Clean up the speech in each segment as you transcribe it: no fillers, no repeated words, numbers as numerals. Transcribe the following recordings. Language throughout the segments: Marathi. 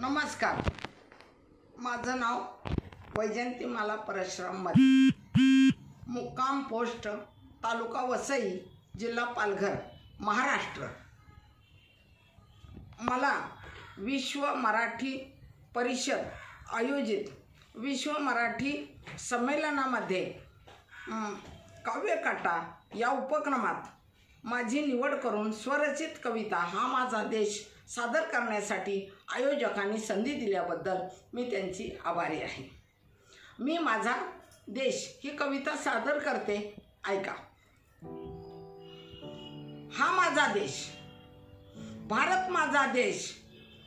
नमस्कार, माझं नाव वैजयंतीमाला परशुराम मते, मुक्काम पोस्ट तालुका वसई, जिल्हा पालघर, महाराष्ट्र। मला विश्व मराठी परिषद आयोजित विश्व मराठी संमेलनामध्ये काव्यकाटा या उपक्रमात माझी निवड करून स्वरचित कविता हा माझा देश सादर करण्यासाठी आयोजकांनी संधी दिल्याबद्दल मी त्यांची आभारी आहे। मी माझा देश ही कविता सादर करते, ऐका। हा माझा देश, भारत माझा देश,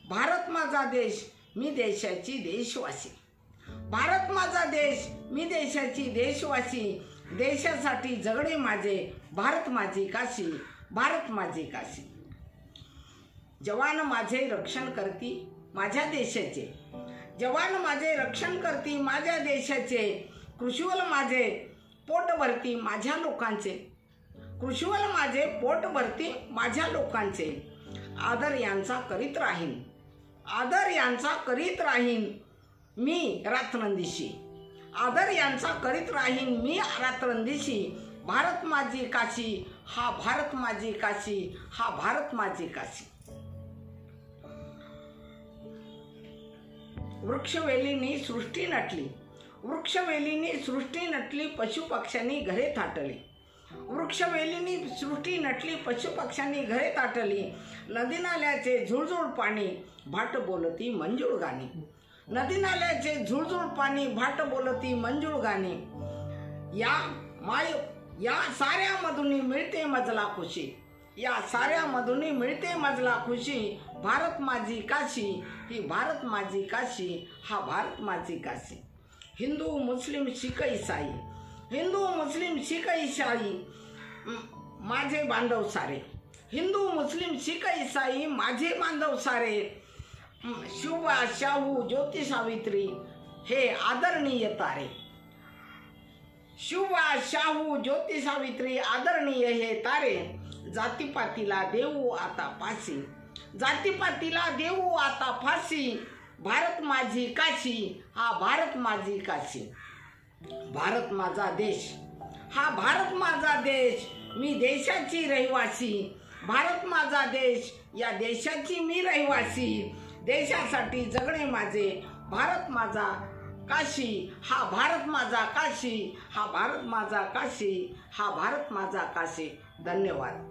भारत माझा देश, मी देशाची देशवासी। भारत माझा देश, मी देशाची देशवासी, देशासाठी जगणे माझे, भारत माझी काशी, भारत माझी काशी। जवान माझे रक्षण करती माझ्या देशाचे, जवान माझे रक्षण करती माझ्या देशाचे, कृषीवल माझे पोट भरती माझ्या लोकांचे, कृषीवल माझे पोट भरती माझ्या लोकांचे। आदर यांचा करीत राहीन, आदर यांचा करीत राहीन मी रात्रंदिशी, आदर यांचा करीत राहीन मी रात्रंदिशी। भारत माझी काशी, हा भारत माझी काशी, हा भारत माझी काशी। वृक्षवेलींनी सृष्टी नटली, वृक्षवेलींनी सृष्टी नटली, पशुपक्ष्यांनी घरे थाटली, वृक्षवेलींनी सृष्टी नटली, पशुपक्ष्यांनी घरे थाटली। नदी नाल्याचे झुळझुळ पाणी, भाट बोलती मंजूळ गाणी, नदी नाल्याचे झुळझुळ पाणी, भाट बोलती मंजूळ गाणी। या साऱ्यामधून मिळते मजला खुशी, या साऱ्यामधून मिळते मजला खुशी। भारत माझी काशी, ही भारत माझी काशी, हा भारत माझी काशी। हिंदू मुस्लिम शीख ईसाई, हिंदू मुस्लिम शीख ईसाई माझे बांधव सारे, हिंदू मुस्लिम शीख ईसाई माझे बांधव सारे। शिवबा शाहू ज्योती सावित्री हे आदरणीय तारे, शिवबा शाहू ज्योती सावित्री आदरणीय हे तारे। जातीपातीला देऊ आता फाशी, जातीपातीला देऊ आता फाशी। भारत माझी काशी, हा भारत माझी काशी। भारत माझा देश, हा भारत माझा देश, मी देशाची रहिवासी। भारत माझा देश, या देशाची मी रहिवासी, देशासाठी जगणे माझे, भारत माझा काशी, हा भारत माझा काशी, हा भारत माझा काशी, हा भारत माझा काशी। धन्यवाद।